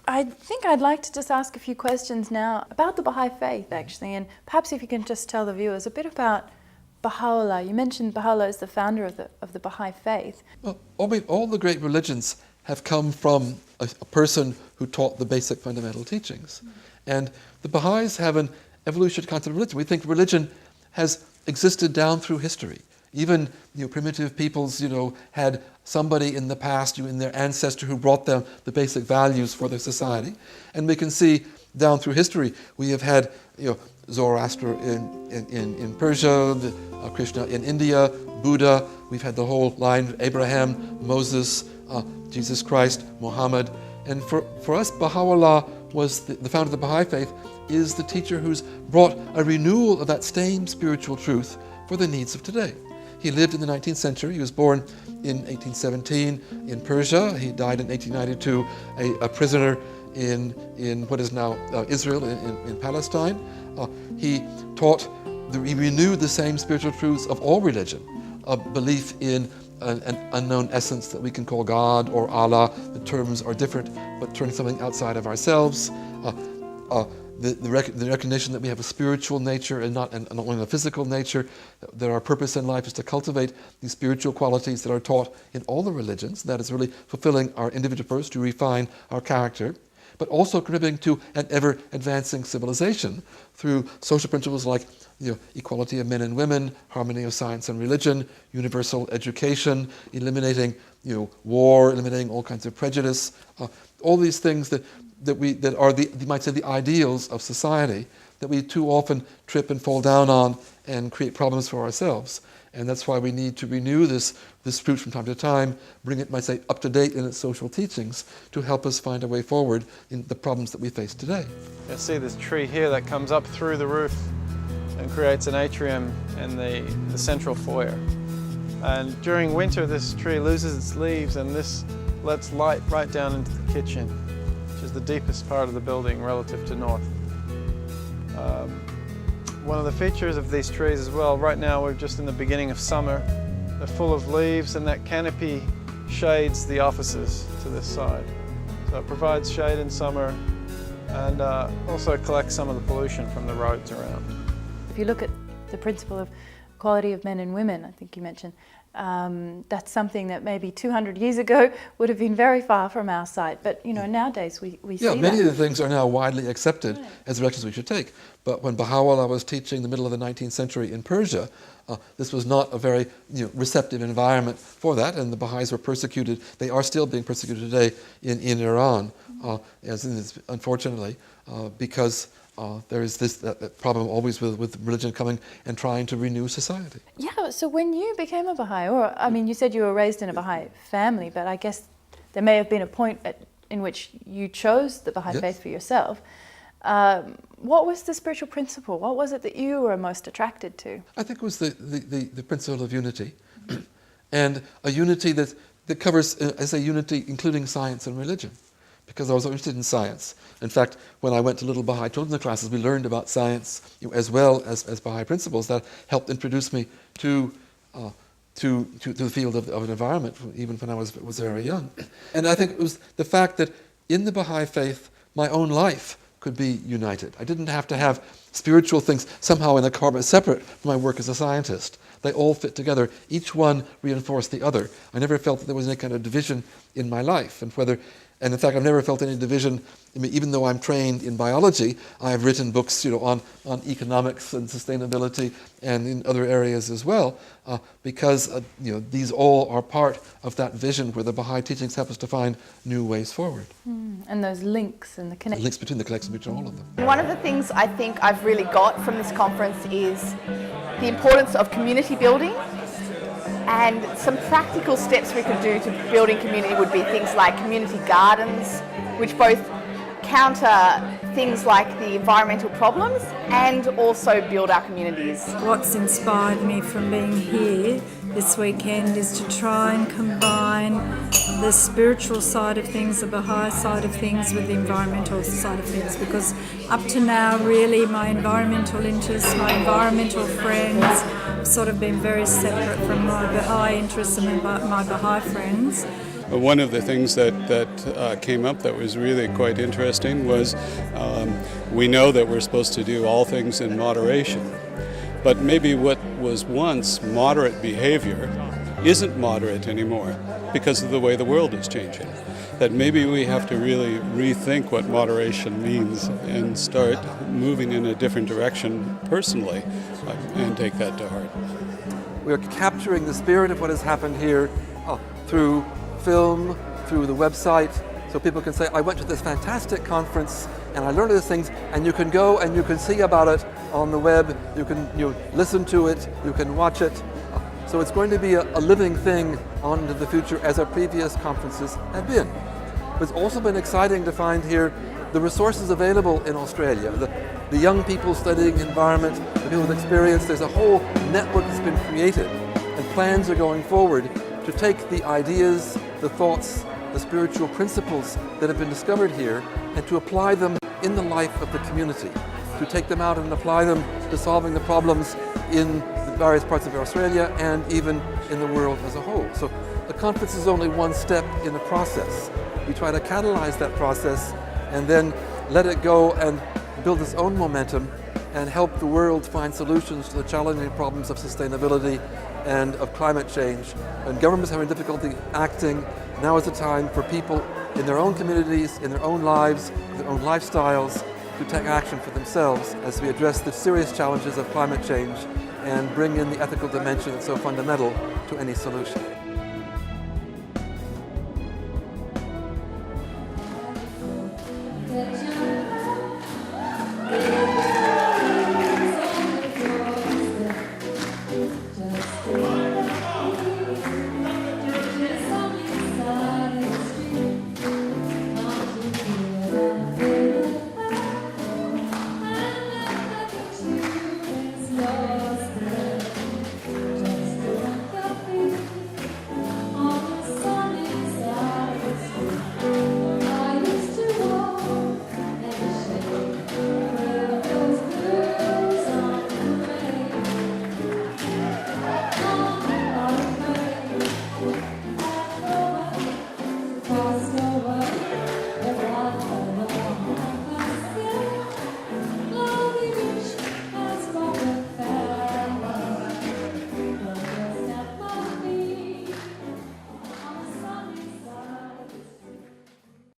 I think I'd like to just ask a few questions now about the Baha'i faith, actually, and perhaps if you can just tell the viewers a bit about Baha'u'llah. You mentioned Baha'u'llah as the founder of the Baha'i faith. Well, all the great religions have come from a person who taught the basic fundamental teachings. And the Baha'is have an evolutionary concept of religion. We think religion has existed down through history. Even primitive peoples had somebody in the past, in their ancestor, who brought them the basic values for their society. And we can see down through history, we have had Zoroaster in Persia, Krishna in India, Buddha. We've had the whole line of Abraham, Moses, Jesus Christ, Muhammad. And for us, Baha'u'llah was the founder of the Baha'i faith, is the teacher who's brought a renewal of that same spiritual truth for the needs of today. He lived in the 19th century. He was born in 1817 in Persia. He died in 1892, a prisoner in what is now Israel, in Palestine. He renewed the same spiritual truths of all religion, a belief in an unknown essence that we can call God or Allah. The terms are different, but turning something outside of ourselves. The recognition that we have a spiritual nature and not only a physical nature, that our purpose in life is to cultivate these spiritual qualities that are taught in all the religions. That is really fulfilling our individual purpose to refine our character, but also contributing to an ever-advancing civilization through social principles like equality of men and women, harmony of science and religion, universal education, eliminating war, eliminating all kinds of prejudice, all these things that are you might say the ideals of society that we too often trip and fall down on and create problems for ourselves. And that's why we need to renew this truth from time to time, bring it, might say, up to date in its social teachings to help us find a way forward in the problems that we face today. You see this tree here that comes up through the roof and creates an atrium in the central foyer. And during winter, this tree loses its leaves, and this lets light right down into the kitchen, which is the deepest part of the building relative to north. One of the features of these trees as well, right now we're just in the beginning of summer, they're full of leaves, and that canopy shades the offices to this side. So it provides shade in summer and also collects some of the pollution from the roads around. If you look at the principle of equality of men and women, I think you mentioned, that's something that maybe 200 years ago would have been very far from our sight. But nowadays we see that. Yeah, many of the things are now widely accepted as directions we should take. But when Baha'u'llah was teaching in the middle of the 19th century in Persia, this was not a very receptive environment for that, and the Baha'is were persecuted. They are still being persecuted today in Iran, unfortunately, because there is this problem always with religion coming and trying to renew society. Yeah, so when you became a Baha'i, you said you were raised in a Baha'i family, but I guess there may have been a point in which you chose the Baha'i faith for yourself. What was the spiritual principle? What was it that you were most attracted to? I think it was the principle of unity, and a unity that covers, as a unity including science and religion. Because I was interested in science. In fact, when I went to little Baha'i children's classes, we learned about science as well as Baha'i principles that helped introduce me to the field of an environment, even when I was very young. And I think it was the fact that in the Baha'i faith, my own life could be united. I didn't have to have spiritual things somehow in a carbon separate from my work as a scientist. They all fit together. Each one reinforced the other. I never felt that there was any kind of division in my life, and in fact, I've never felt any division. Even though I'm trained in biology, I've written books, on economics and sustainability, and in other areas as well, because these all are part of that vision where the Baha'i teachings help us to find new ways forward. And those links and the connections. Links between all of them. One of the things I think I've really got from this conference is the importance of community building. And some practical steps we could do to building community would be things like community gardens, which both counter things like the environmental problems and also build our communities. What's inspired me from being here this weekend is to try and combine the spiritual side of things, the Baha'i side of things, with the environmental side of things, because up to now really my environmental interests, my environmental friends have sort of been very separate from my Baha'i interests and my Baha'i friends. One of the things that came up that was really quite interesting was we know that we're supposed to do all things in moderation, but maybe what was once moderate behavior isn't moderate anymore because of the way the world is changing. That maybe we have to really rethink what moderation means and start moving in a different direction personally and take that to heart. We are capturing the spirit of what has happened here through film, through the website, so people can say, I went to this fantastic conference and I learned these things, and you can go and you can see about it on the web, you can listen to it, you can watch it. So it's going to be a living thing on into the future, as our previous conferences have been. But it's also been exciting to find here the resources available in Australia, the young people studying environment, the people with experience. There's a whole network that's been created, and plans are going forward to take the ideas, the thoughts, the spiritual principles that have been discovered here and to apply them in the life of the community, to take them out and apply them to solving the problems in the various parts of Australia and even in the world as a whole. So the conference is only one step in the process. We try to catalyze that process and then let it go and build its own momentum and help the world find solutions to the challenging problems of sustainability and of climate change. And governments having difficulty acting, now is the time for people in their own communities, in their own lives, their own lifestyles, to take action for themselves as we address the serious challenges of climate change and bring in the ethical dimension that's so fundamental to any solution. Yes.